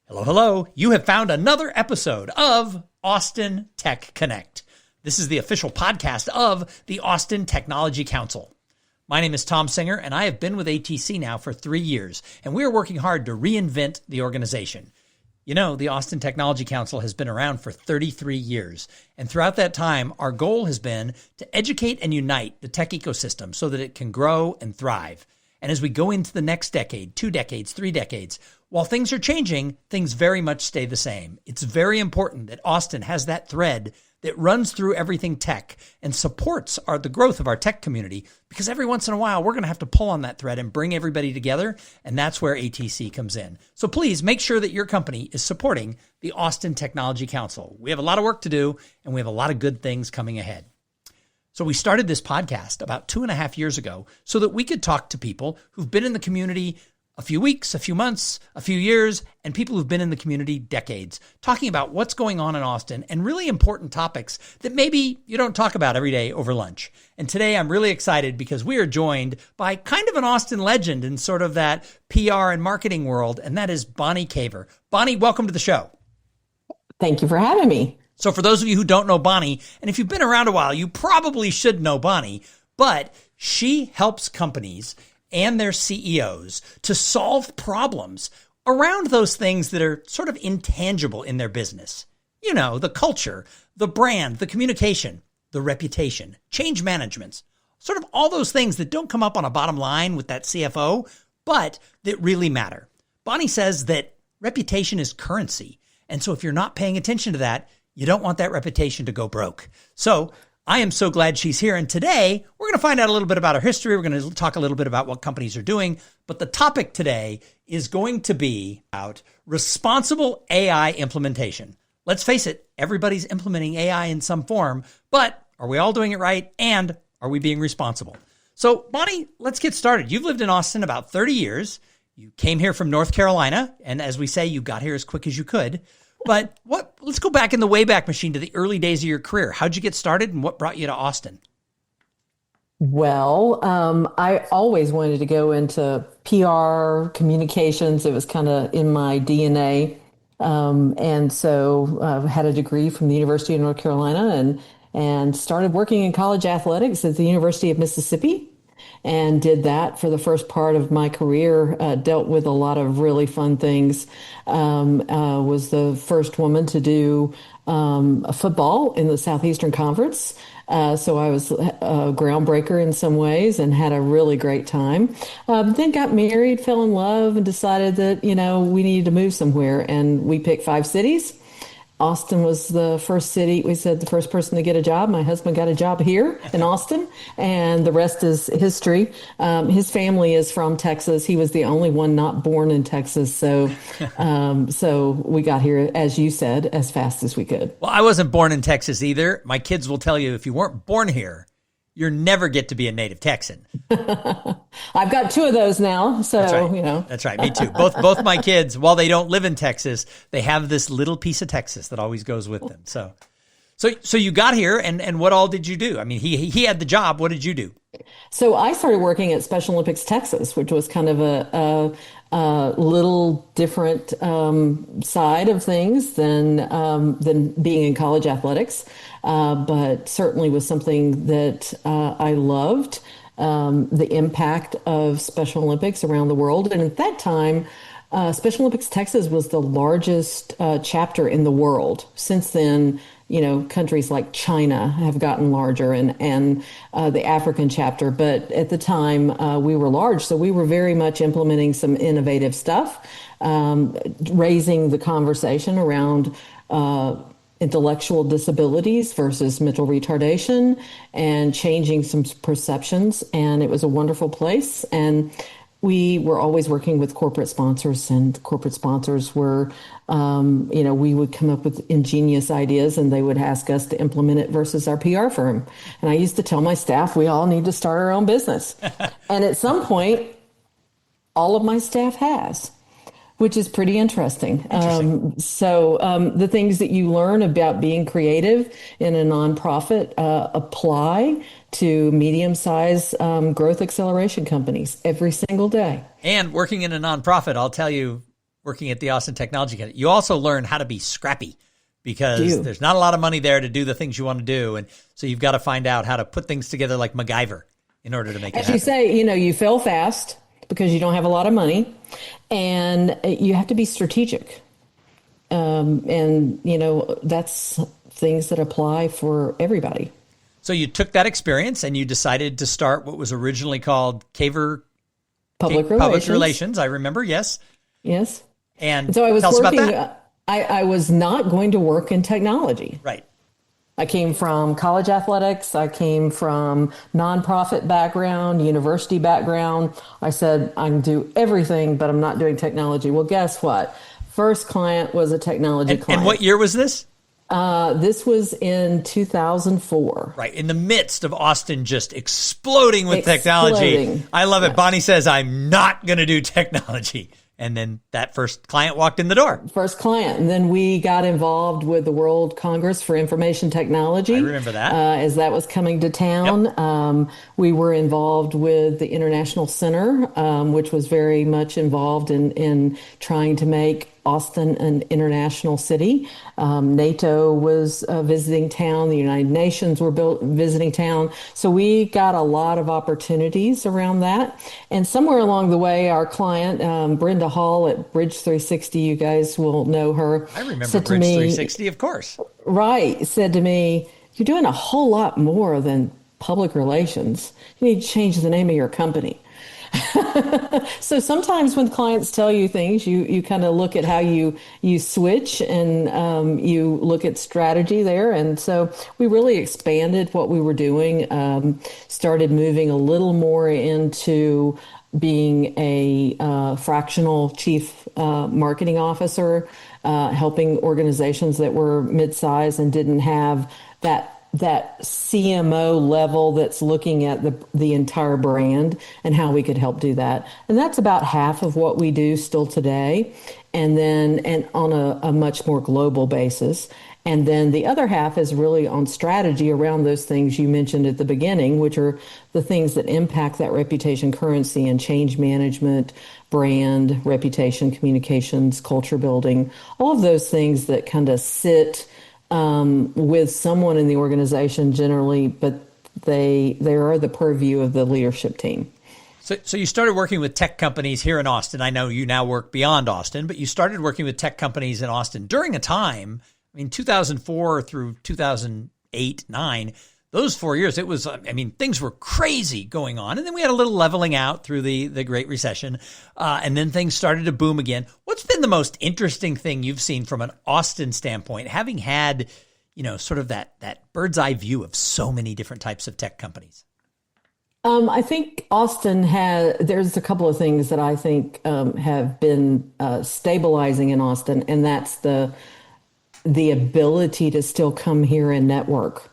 Hello, hello. You have found another episode of Austin Tech Connect. This is the official podcast of the Austin Technology Council. My name is Thom Singer, and I have been with ATC now for 3 years, and we are working hard to reinvent the organization. You know, the Austin Technology Council has been around for 33 years, and throughout that time, our goal has been to educate and unite the tech ecosystem so that it can grow and thrive. And as we go into the next decade, 2 decades, 3 decades, while things are changing, things very much stay the same. It's very important that Austin has that thread that runs through everything tech and supports the growth of our tech community, because every once in a while, we're going to have to pull on that thread and bring everybody together, and that's where ATC comes in. So please make sure that your company is supporting the Austin Technology Council. We have a lot of work to do, and we have a lot of good things coming ahead. So we started this podcast about 2.5 years ago so that we could talk to people who've been in the community a few weeks, a few months, a few years, and people who've been in the community decades, talking about what's going on in Austin and really important topics that maybe you don't talk about every day over lunch. And today I'm really excited because we are joined by kind of an Austin legend in sort of that PR and marketing world, and that is Bonnie Caver. Bonnie, welcome to the show. Thank you for having me. So for those of you who don't know Bonnie, and if you've been around a while, you probably should know Bonnie, but she helps companies and their CEOs to solve problems around those things that are sort of intangible in their business. You know, the culture, the brand, the communication, the reputation, change management, sort of all those things that don't come up on a bottom line with that CFO, but that really matter. Bonnie says that reputation is currency. And so if you're not paying attention to that, you don't want that reputation to go broke. So I am so glad she's here. And today we're going to find out a little bit about her history. We're going to talk a little bit about what companies are doing. But the topic today is going to be about responsible AI implementation. Let's face it, everybody's implementing AI in some form, but are we all doing it right? And are we being responsible? So Bonnie, let's get started. You've lived in Austin about 30 years. You came here from North Carolina. And as we say, you got here as quick as you could. But let's go back in the Wayback Machine to the early days of your career. How'd you get started and what brought you to Austin? Well, I always wanted to go into PR communications. It was kind of in my DNA. And so I had a degree from the University of North Carolina and started working in college athletics at the University of Mississippi. And did that for the first part of my career, dealt with a lot of really fun things. Was the first woman to do football in the Southeastern Conference. So I was a groundbreaker in some ways and had a really great time. Then got married, fell in love, and decided that, we needed to move somewhere. And we picked 5 cities. Austin was the first city. We said the first person to get a job. My husband got a job here in Austin, and the rest is history. His family is from Texas. He was the only one not born in Texas. So we got here, as you said, as fast as we could. Well, I wasn't born in Texas either. My kids will tell you if you weren't born here, you never get to be a native Texan. I've got 2 of those now, so that's right. That's right. Me too. Both my kids, while they don't live in Texas, they have this little piece of Texas that always goes with them. So you got here, and what all did you do? I mean, he had the job. What did you do? So I started working at Special Olympics Texas, which was kind of a little different side of things than being in college athletics, but certainly was something that I loved. The impact of Special Olympics around the world, and at that time, Special Olympics Texas was the largest chapter in the world. Since then, countries like China have gotten larger and the African chapter. But at the time, we were large. So we were very much implementing some innovative stuff, raising the conversation around intellectual disabilities versus mental retardation and changing some perceptions. And it was a wonderful place. And we were always working with corporate sponsors, and corporate sponsors were, we would come up with ingenious ideas and they would ask us to implement it versus our PR firm. And I used to tell my staff, we all need to start our own business. And at some point, all of my staff has, which is pretty interesting. The things that you learn about being creative in a nonprofit apply to medium-sized growth acceleration companies every single day. And working in a nonprofit, I'll tell you, working at the Austin Technology Council. You also learn how to be scrappy because there's not a lot of money there to do the things you want to do. And so you've got to find out how to put things together like MacGyver in order to make it happen. As you say, you fail fast because you don't have a lot of money, and you have to be strategic. And that's things that apply for everybody. So you took that experience and you decided to start what was originally called Public Relations. I remember, yes. Yes. And so I was tell us working, about that. I was not going to work in technology. Right. I came from college athletics. I came from nonprofit background, university background. I said, I can do everything, but I'm not doing technology. Well, guess what? First client was a technology client. And what year was this? This was in 2004. Right. In the midst of Austin just exploding with technology. I love it. Bonnie says, I'm not going to do technology. And then that first client walked in the door. First client. And then we got involved with the World Congress for Information Technology. I remember that. As that was coming to town. Yep. We were involved with the International Center, which was very much involved in trying to make Austin an international city. NATO was visiting town. The United Nations were visiting town. So we got a lot of opportunities around that. And somewhere along the way, our client, Brenda Hall at Bridge 360, you guys will know her. I remember Bridge 360, of course. Right. Said to me, you're doing a whole lot more than public relations. You need to change the name of your company. So sometimes when clients tell you things, you kind of look at how you switch and you look at strategy there. And so we really expanded what we were doing, started moving a little more into being a fractional chief marketing officer, helping organizations that were mid-size and didn't have that CMO level that's looking at the entire brand and how we could help do that. And that's about half of what we do still today, and on a much more global basis. And then the other half is really on strategy around those things you mentioned at the beginning, which are the things that impact that reputation currency and change management, brand, reputation, communications, culture building, all of those things that kind of sit with someone in the organization generally, but they are the purview of the leadership team. So you started working with tech companies here in Austin. I know you now work beyond Austin, but you started working with tech companies in Austin during a time, 2004 through 2008, 9, those 4 years, it was, things were crazy going on. And then we had a little leveling out through the Great Recession. And then things started to boom again. What's been the most interesting thing you've seen from an Austin standpoint, having had, sort of that bird's eye view of so many different types of tech companies? I think Austin there's a couple of things that I think have been stabilizing in Austin, and that's the ability to still come here and network.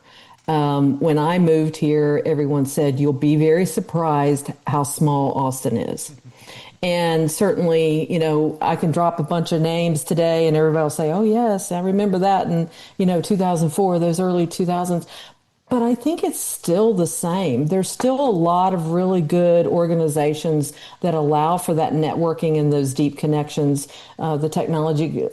When I moved here, everyone said, you'll be very surprised how small Austin is. And certainly, I can drop a bunch of names today and everybody will say, oh, yes, I remember that in, 2004, those early 2000s. But I think it's still the same. There's still a lot of really good organizations that allow for that networking and those deep connections. The Technology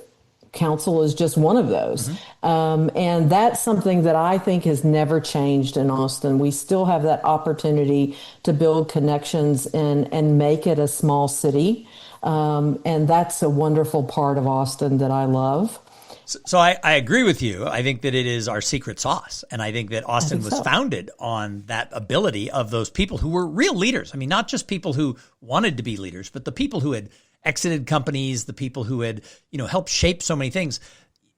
Council is just one of those. Mm-hmm. And that's something that I think has never changed in Austin. We still have that opportunity to build connections and make it a small city. And that's a wonderful part of Austin that I love. So I agree with you. I think that it is our secret sauce. And I think that Austin was founded on that ability of those people who were real leaders. Not just people who wanted to be leaders, but the people who had exited companies, the people who had, helped shape so many things.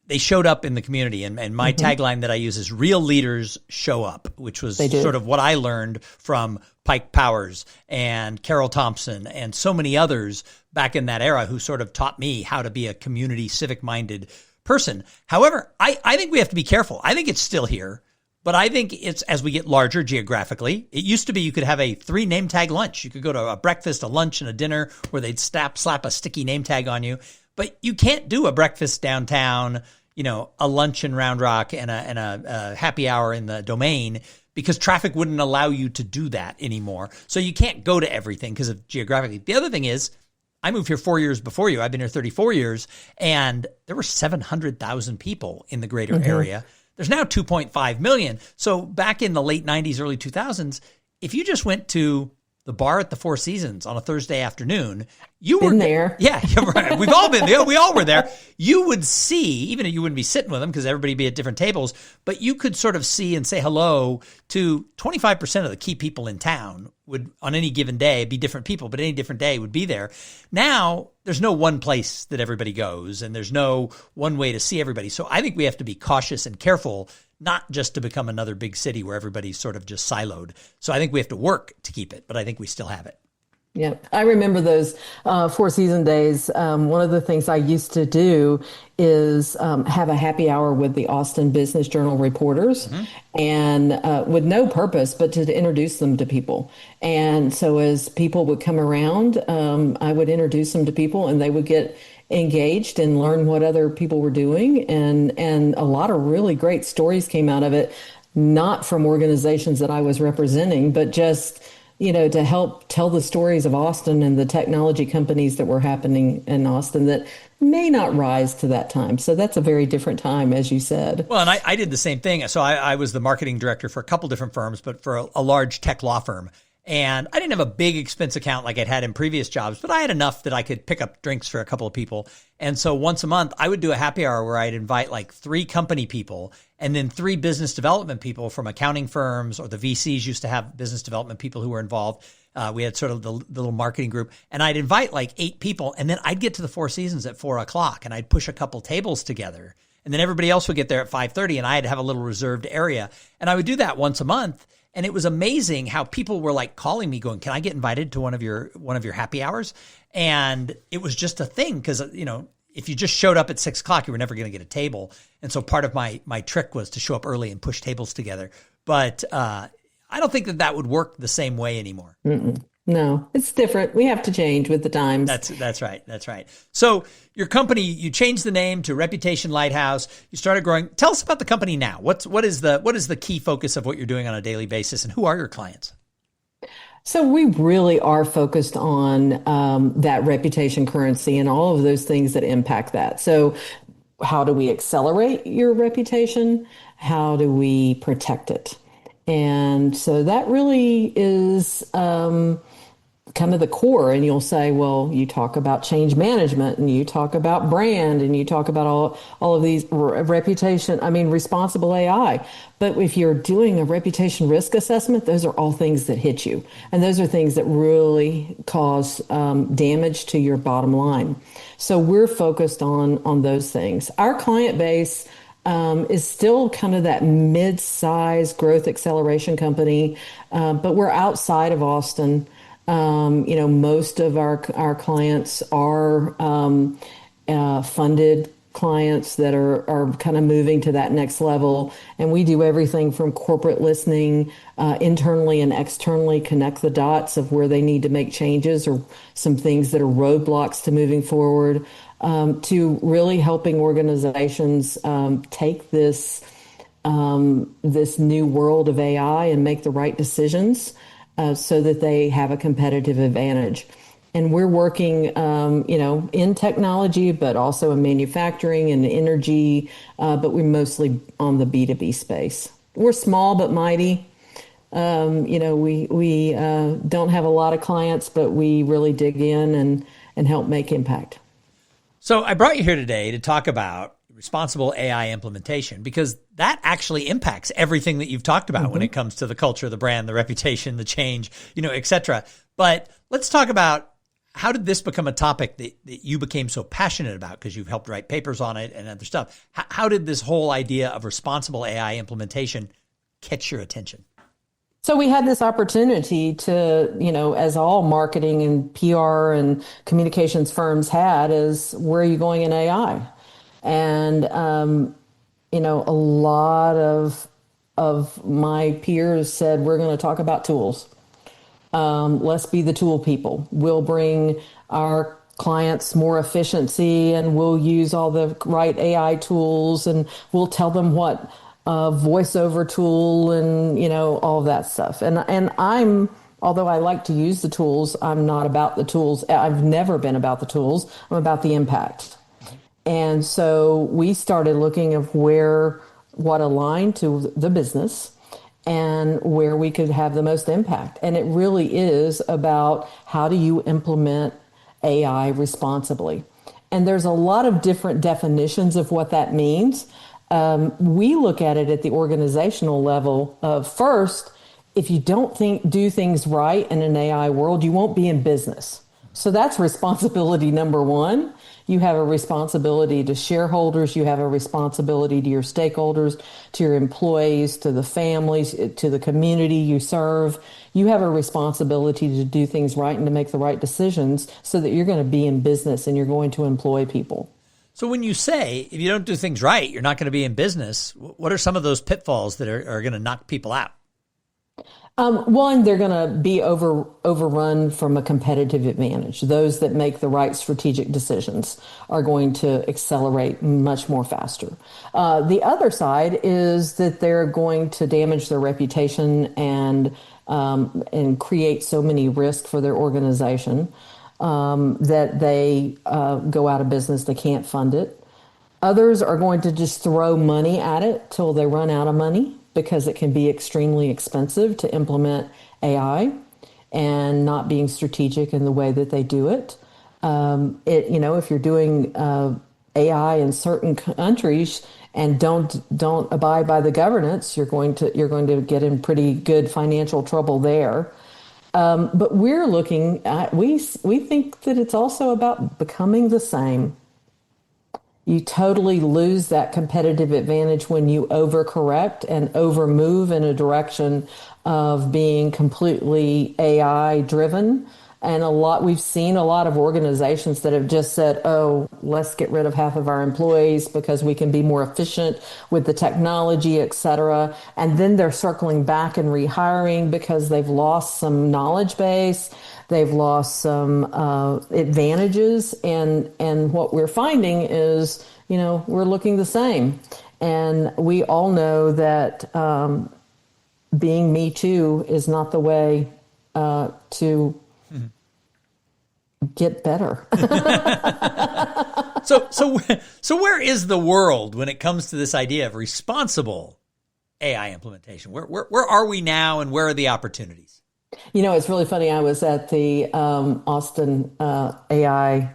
They showed up in the community. And my tagline that I use is real leaders show up, which was sort of what I learned from Pike Powers and Carol Thompson and so many others back in that era who sort of taught me how to be a community civic-minded person. However, I think we have to be careful. I think it's still here, but I think it's as we get larger geographically. It used to be you could have a 3 name tag lunch. You could go to a breakfast, a lunch, and a dinner where they'd slap a sticky name tag on you. But you can't do a breakfast downtown, a lunch in Round Rock and a happy hour in the Domain because traffic wouldn't allow you to do that anymore. So you can't go to everything because of geographically. The other thing is, I moved here 4 years before you. I've been here 34 years, and there were 700,000 people in the greater area. There's now 2.5 million. So back in the late 90s, early 2000s, if you just went to the bar at the Four Seasons on a Thursday afternoon, you were there. Yeah, right. We've all been there. We all were there. You would see, even if you wouldn't be sitting with them because everybody would be at different tables, but you could sort of see and say hello to 25% of the key people in town would, on any given day, be different people, but any different day would be there. Now, there's no one place that everybody goes, and there's no one way to see everybody. So I think we have to be cautious and careful, not just to become another big city where everybody's sort of just siloed. So I think we have to work to keep it, but I think we still have it. Yeah, I remember those Four Season days. One of the things I used to do is have a happy hour with the Austin Business Journal reporters, and with no purpose but to introduce them to people. And so as people would come around, I would introduce them to people, and they would get engaged and learn what other people were doing. And a lot of really great stories came out of it, not from organizations that I was representing, but just to help tell the stories of Austin and the technology companies that were happening in Austin that may not rise to that time. So that's a very different time, as you said. Well, and I did the same thing. So I was the marketing director for a couple different firms, but for a large tech law firm. And I didn't have a big expense account like I'd had in previous jobs, but I had enough that I could pick up drinks for a couple of people. And so once a month, I would do a happy hour where I'd invite like 3 company people and then 3 business development people from accounting firms, or the VCs used to have business development people who were involved. We had sort of the little marketing group, and I'd invite like 8 people, and then I'd get to the Four Seasons at 4:00, and I'd push a couple tables together, and then everybody else would get there at 5:30, and I'd have a little reserved area. And I would do that once a month. And it was amazing how people were like calling me going, "Can I get invited to one of your happy hours?" And it was just a thing because, if you just showed up at 6:00, you were never going to get a table. And so part of my trick was to show up early and push tables together. But I don't think that would work the same way anymore. No, it's different. We have to change with the times. That's right. That's right. So your company, you changed the name to Reputation Lighthouse. You started growing. Tell us about the company now. What is the key focus of what you're doing on a daily basis, and who are your clients? So we really are focused on that reputation currency and all of those things that impact that. So how do we accelerate your reputation? How do we protect it? And so that really is kind of the core. And you'll say, well, you talk about change management, and you talk about brand, and you talk about all of these responsible AI. But if you're doing a reputation risk assessment, those are all things that hit you. And those are things that really cause damage to your bottom line. So we're focused on those things. Our client base is still kind of that mid-sized growth acceleration company, but we're outside of Austin. Most of our clients are funded clients that are kind of moving to that next level. And we do everything from corporate listening, internally and externally, connect the dots of where they need to make changes or some things that are roadblocks to moving forward, to really helping organizations take this new world of AI and make the right decisions so that they have a competitive advantage. And we're working, in technology, but also in manufacturing and energy, but we're mostly on the B2B space. We're small but mighty. We don't have a lot of clients, but we really dig in and help make impact. So I brought you here today to talk about responsible AI implementation, because that actually impacts everything that you've talked about when it comes to the culture, the brand, the reputation, the change, et cetera. But let's talk about, how did this become a topic that you became so passionate about, because you've helped write papers on it and other stuff? How did this whole idea of responsible AI implementation catch your attention? So we had this opportunity to, as all marketing and PR and communications firms had, is where are you going in AI? And, a lot of my peers said, we're going to talk about tools. Let's be the tool people. We'll bring our clients more efficiency, and we'll use all the right AI tools, and we'll tell them what voiceover tool and, all of that stuff. And I'm Although I like to use the tools, I'm not about the tools. I've never been about the tools. I'm about the impact. And so we started looking at what aligned to the business and where we could have the most impact. And it really is about how do you implement AI responsibly. And there's a lot of different definitions of what that means. We look at it at the organizational level of first, if you don't do things right in an AI world, you won't be in business. So that's responsibility number one. You have a responsibility to shareholders. You have a responsibility to your stakeholders, to your employees, to the families, to the community you serve. You have a responsibility to do things right and to make the right decisions so that you're going to be in business and you're going to employ people. So when you say if you don't do things right, you're not going to be in business, what are some of those pitfalls that are going to knock people out? One, they're going to be overrun from a competitive advantage. Those that make the right strategic decisions are going to accelerate much more faster. The other side is that they're going to damage their reputation and create so many risks for their organization that they go out of business. They can't fund it. Others are going to just throw money at it till they run out of money, because it can be extremely expensive to implement AI and not being strategic in the way that they do it. If you're doing AI in certain countries and don't abide by the governance, you're going to get in pretty good financial trouble there. But we're looking at, we think that it's also about becoming the same. You totally lose that competitive advantage when you overcorrect and overmove in a direction of being completely AI driven. And we've seen a lot of organizations that have just said, oh, let's get rid of half of our employees because we can be more efficient with the technology, et cetera. And then they're circling back and rehiring because they've lost some knowledge base. They've lost some advantages. And what we're finding is, we're looking the same. And we all know that being Me Too is not the way to get better. So where is the world when it comes to this idea of responsible AI implementation? Where are we now, and where are the opportunities? It's really funny. I was at the Austin AI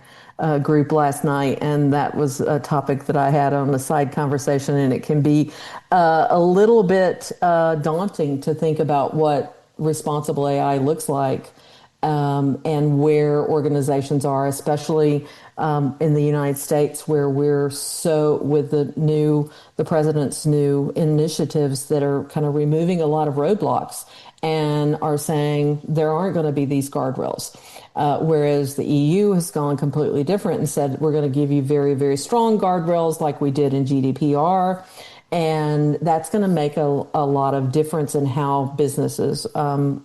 group last night, and that was a topic that I had on the side conversation, and it can be a little bit daunting to think about what responsible AI looks like. And where organizations are, especially in the United States, where we're so with the president's new initiatives that are kind of removing a lot of roadblocks and are saying there aren't going to be these guardrails. Whereas the EU has gone completely different and said, we're going to give you very, very strong guardrails like we did in GDPR. And that's going to make a lot of difference in how businesses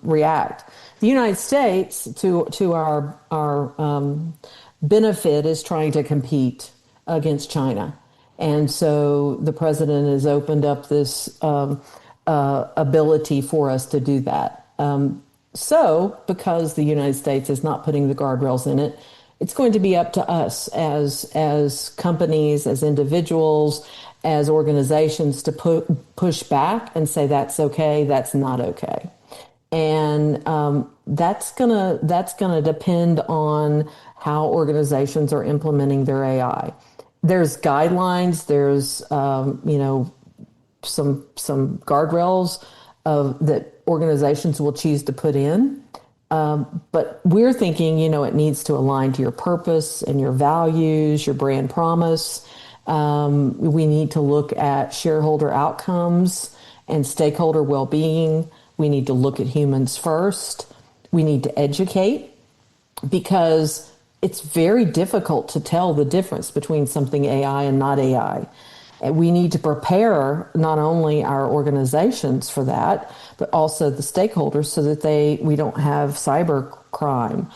react. The United States, to our benefit, is trying to compete against China. And so the president has opened up this ability for us to do that. So because the United States is not putting the guardrails in it, it's going to be up to us as companies, as individuals, as organizations to push back and say that's okay, that's not okay. And that's gonna depend on how organizations are implementing their AI. There's guidelines. There's some guardrails that organizations will choose to put in. But we're thinking, it needs to align to your purpose and your values, your brand promise. We need to look at shareholder outcomes and stakeholder well-being. We need to look at humans first. We need to educate, because it's very difficult to tell the difference between something AI and not AI. And we need to prepare not only our organizations for that, but also the stakeholders so that we don't have cyber crime,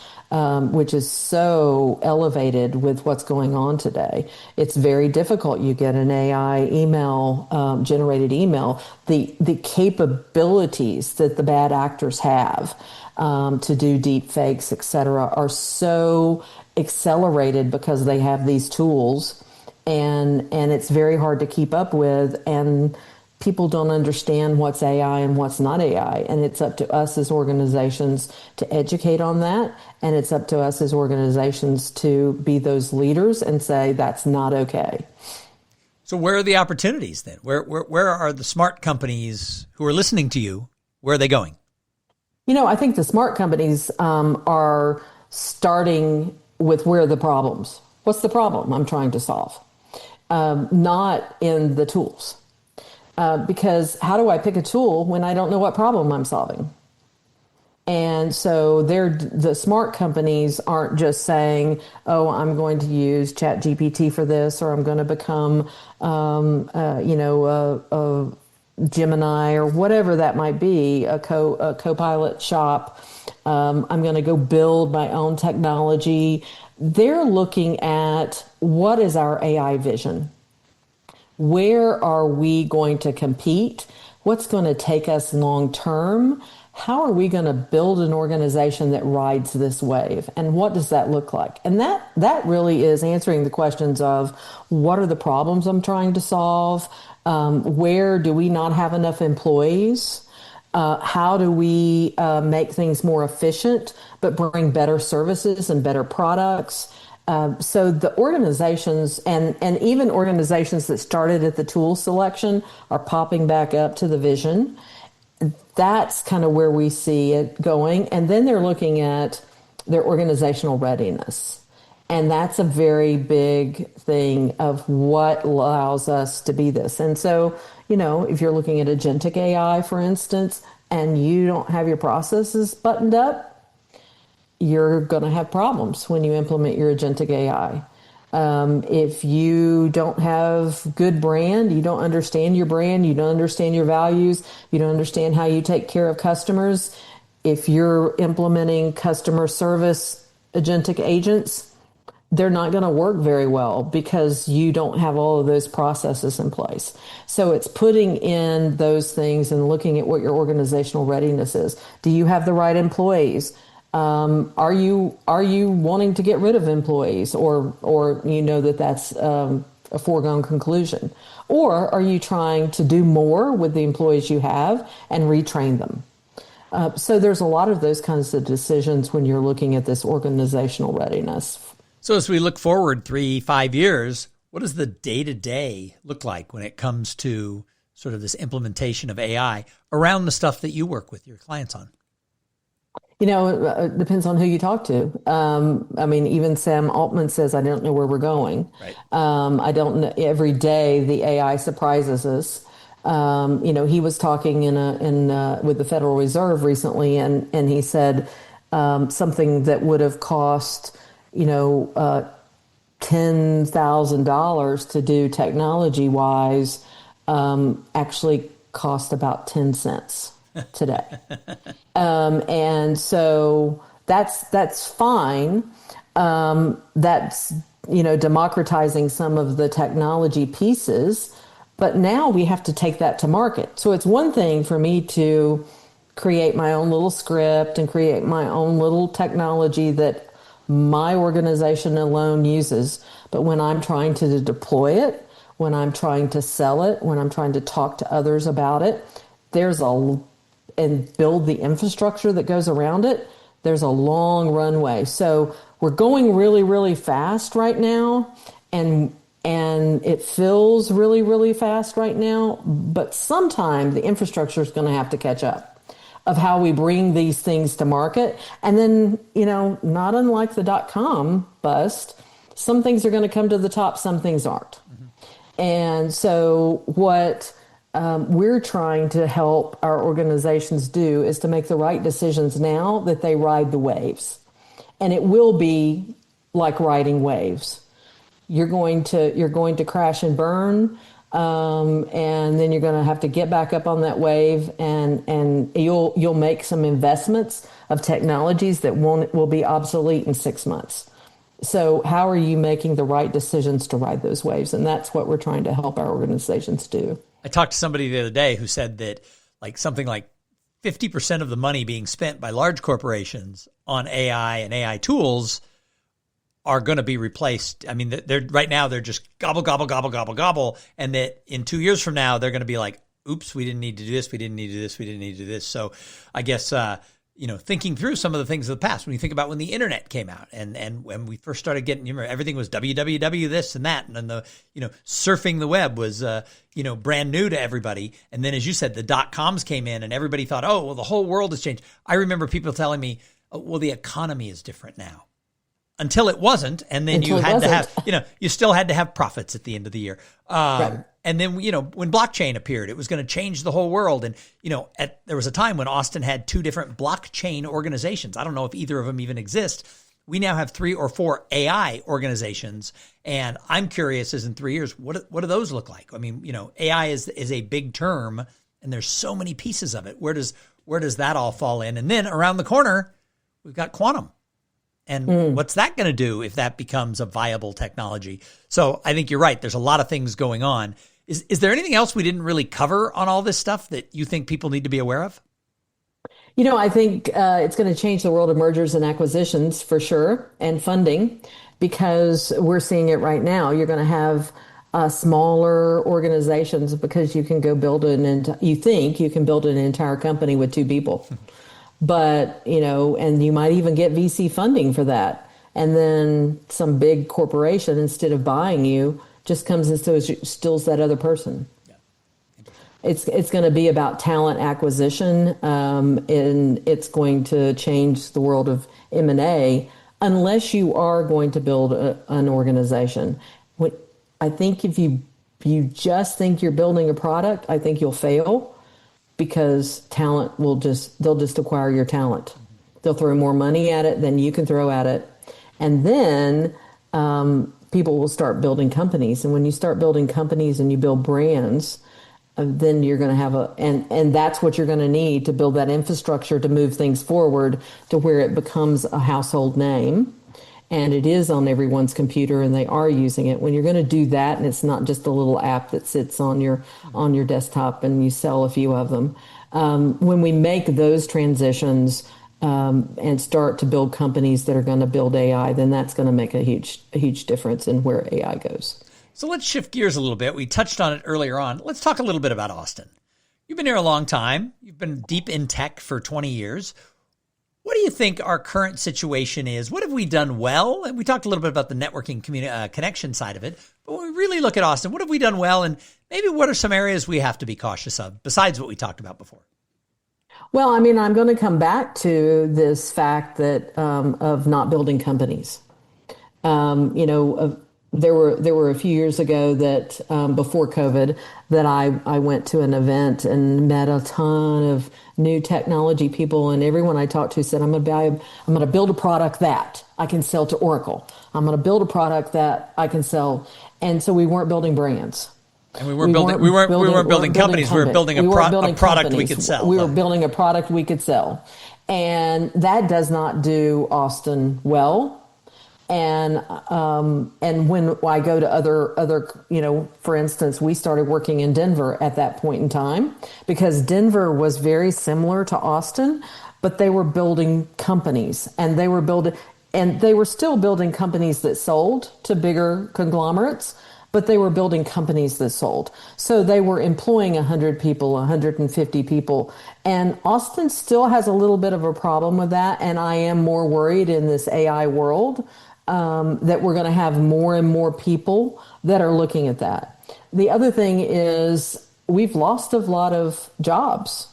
which is so elevated with what's going on today. It's very difficult. You get an AI email, generated email. The capabilities that the bad actors have to do deep fakes, et cetera, are so accelerated because they have these tools, and it's very hard to keep up with, and people don't understand what's AI and what's not AI, and it's up to us as organizations to educate on that, and it's up to us as organizations to be those leaders and say that's not okay. So where are the opportunities then? Where are the smart companies who are listening to you? Where are they going? I think the smart companies are starting with where are the problems. What's the problem I'm trying to solve? Not in the tools. Because how do I pick a tool when I don't know what problem I'm solving? And so the smart companies aren't just saying, oh, I'm going to use ChatGPT for this, or I'm going to become, a Gemini or whatever that might be, a co-pilot shop. I'm going to go build my own technology. They're looking at what is our AI vision? Where are we going to compete? What's going to take us long term? How are we going to build an organization that rides this wave? And what does that look like? And that really is answering the questions of what are the problems I'm trying to solve? Where do we not have enough employees? How do we make things more efficient, but bring better services and better products? So the organizations and even organizations that started at the tool selection are popping back up to the vision. That's kind of where we see it going. And then they're looking at their organizational readiness. And that's a very big thing of what allows us to be this. And so, if you're looking at agentic AI, for instance, and you don't have your processes buttoned up, you're going to have problems when you implement your agentic AI. If you don't have good brand, you don't understand your brand, you don't understand your values, you don't understand how you take care of customers. If you're implementing customer service agentic agents, they're not going to work very well because you don't have all of those processes in place. So it's putting in those things and looking at what your organizational readiness is. Do you have the right employees? Are you wanting to get rid of employees, or that's a foregone conclusion? Or are you trying to do more with the employees you have and retrain them? So there's a lot of those kinds of decisions when you're looking at this organizational readiness. So as we look forward 3-5 years, what does the day-to-day look like when it comes to sort of this implementation of AI around the stuff that you work with your clients on? It depends on who you talk to. Even Sam Altman says, I don't know where we're going. Right. I don't know. Every day the AI surprises us. He was talking with the Federal Reserve recently, and he said something that would have cost, $10,000 to do technology-wise actually cost about 10 cents today. And so that's fine. That's, democratizing some of the technology pieces, but now we have to take that to market. So it's one thing for me to create my own little script and create my own little technology that my organization alone uses. But when I'm trying to deploy it, when I'm trying to sell it, when I'm trying to talk to others about it, and build the infrastructure that goes around it, there's a long runway. So we're going really, really fast right now, and it feels really, really fast right now, but sometime the infrastructure is going to have to catch up of how we bring these things to market. And then, not unlike the .com bust, some things are going to come to the top, some things aren't. Mm-hmm. And so what we're trying to help our organizations do is to make the right decisions now that they ride the waves. And it will be like riding waves. You're going to crash and burn. and then you're going to have to get back up on that wave, and you'll make some investments of technologies that will be obsolete in 6 months. So how are you making the right decisions to ride those waves? And that's what we're trying to help our organizations do. I talked to somebody the other day who said that something like 50% of the money being spent by large corporations on AI and AI tools are going to be replaced. I mean, they're right now, they're just gobble, gobble, gobble, gobble, gobble. And that in 2 years from now, they're going to be like, oops, we didn't need to do this. We didn't need to do this. We didn't need to do this. So I guess, thinking through some of the things of the past, when you think about when the internet came out and when we first started getting, everything was www this and that. And then surfing the web was, brand new to everybody. And then, as you said, the .coms came in and everybody thought, oh, well, the whole world has changed. I remember people telling me, oh, well, the economy is different now. Until it wasn't. And then you had to have, you still had to have profits at the end of the year. Right. And then, when blockchain appeared, it was going to change the whole world. And, there was a time when Austin had 2 different blockchain organizations. I don't know if either of them even exist. We now have 3 or 4 AI organizations. And I'm curious, as in 3 years, what do those look like? I mean, AI is a big term and there's so many pieces of it. Where does that all fall in? And then around the corner, we've got quantum. And what's that going to do if that becomes a viable technology? So I think you're right. There's a lot of things going on. Is there anything else we didn't really cover on all this stuff that you think people need to be aware of? I think it's going to change the world of mergers and acquisitions for sure, and funding, because we're seeing it right now. You're going to have smaller organizations because you can go build you think you can build an entire company with 2 people. But, and you might even get VC funding for that. And then some big corporation, instead of buying you, just comes and steals that other person. Yeah. It's going to be about talent acquisition, and it's going to change the world of M&A unless you are going to build an organization. I think if you just think you're building a product, I think you'll fail. Because talent they'll just acquire your talent. They'll throw more money at it than you can throw at it. And then people will start building companies. And when you start building companies and you build brands, then you're going to have and that's what you're going to need to build that infrastructure to move things forward to where it becomes a household name. And it is on everyone's computer and they are using it. When you're going to do that, and it's not just a little app that sits on your desktop and you sell a few of them. When we make those transitions and start to build companies that are going to build AI, then that's going to make a huge difference in where AI goes. So let's shift gears a little bit. We touched on it earlier on. Let's talk a little bit about Austin. You've been here a long time. You've been deep in tech for 20 years. What do you think our current situation is? What have we done well? And we talked a little bit about the networking connection side of it. But when we really look at Austin, what have we done well? And maybe what are some areas we have to be cautious of besides what we talked about before? Well, I mean, I'm going to come back to this fact that of not building companies. There were a few years ago that before COVID that I went to an event and met a ton of new technology people, and everyone I talked to said, I'm going to build a product that I can sell to Oracle. I'm going to build a product that I can sell. And so we weren't building brands. And we weren't building companies. We were building a product we could sell. We were building a product we could sell. And that does not do Austin well. And when I go to other, for instance, we started working in Denver at that point in time because Denver was very similar to Austin, but they were building companies and they were still building companies that sold to bigger conglomerates, but they were building companies that sold. So they were employing 100 people, 150 people. And Austin still has a little bit of a problem with that. And I am more worried in this AI world that we're going to have more and more people that are looking at that. The other thing is we've lost a lot of jobs.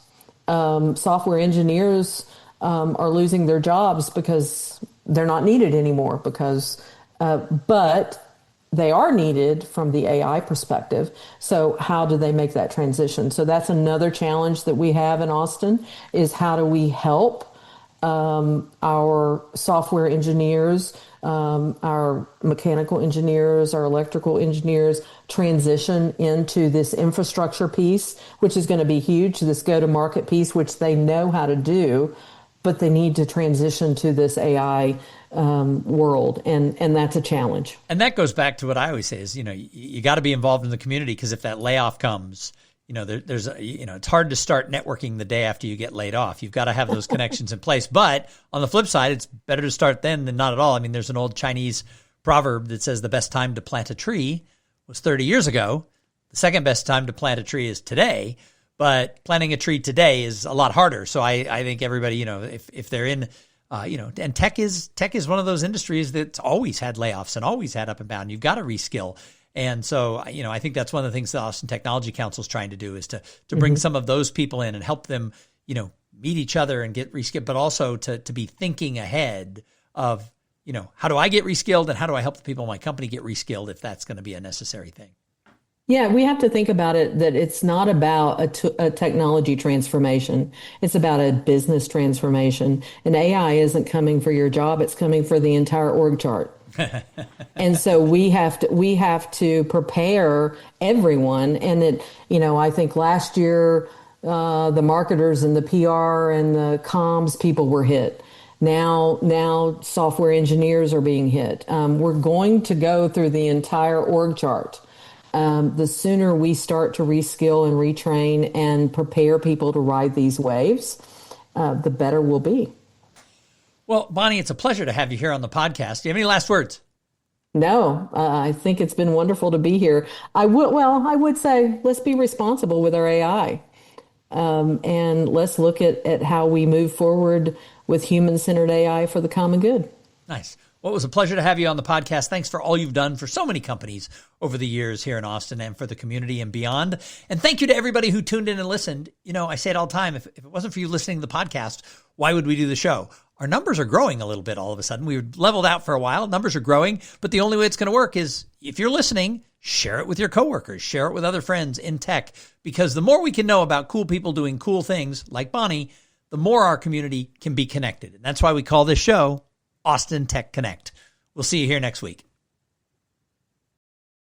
Software engineers are losing their jobs because they're not needed anymore but they are needed from the AI perspective. So how do they make that transition? So that's another challenge that we have in Austin is how do we help our software engineers, our mechanical engineers, our electrical engineers transition into this infrastructure piece, which is going to be huge, this go-to-market piece, which they know how to do, but they need to transition to this AI world, and that's a challenge. And that goes back to what I always say is, you got to be involved in the community, because if that layoff comes, it's hard to start networking the day after you get laid off. You've got to have those connections in place. But on the flip side, it's better to start then than not at all. I mean, there's an old Chinese proverb that says the best time to plant a tree was 30 years ago. The second best time to plant a tree is today. But planting a tree today is a lot harder. So I think everybody, if they're in, and tech is one of those industries that's always had layoffs and always had up and down. You've got to reskill. And so, I think that's one of the things the Austin Technology Council is trying to do, is to bring some of those people in and help them, meet each other and get reskilled, but also to be thinking ahead of, how do I get reskilled and how do I help the people in my company get reskilled if that's going to be a necessary thing. Yeah, we have to think about it that it's not about a technology transformation. It's about a business transformation. And AI isn't coming for your job. It's coming for the entire org chart. And so we have to prepare everyone. And I think last year, the marketers and the PR and the comms people were hit. Now software engineers are being hit. We're going to go through the entire org chart. The sooner we start to reskill and retrain and prepare people to ride these waves, the better we'll be. Well, Bonnie, it's a pleasure to have you here on the podcast. Do you have any last words? No, I think it's been wonderful to be here. I would say let's be responsible with our AI, and let's look at how we move forward with human-centered AI for the common good. Nice. Well, it was a pleasure to have you on the podcast. Thanks for all you've done for so many companies over the years here in Austin and for the community and beyond. And thank you to everybody who tuned in and listened. I say it all the time. If it wasn't for you listening to the podcast, why would we do the show? Our numbers are growing a little bit all of a sudden. We were leveled out for a while. Numbers are growing. But the only way it's going to work is if you're listening, share it with your coworkers, share it with other friends in tech, because the more we can know about cool people doing cool things like Bonnie, the more our community can be connected. And that's why we call this show Austin Tech Connect. We'll see you here next week.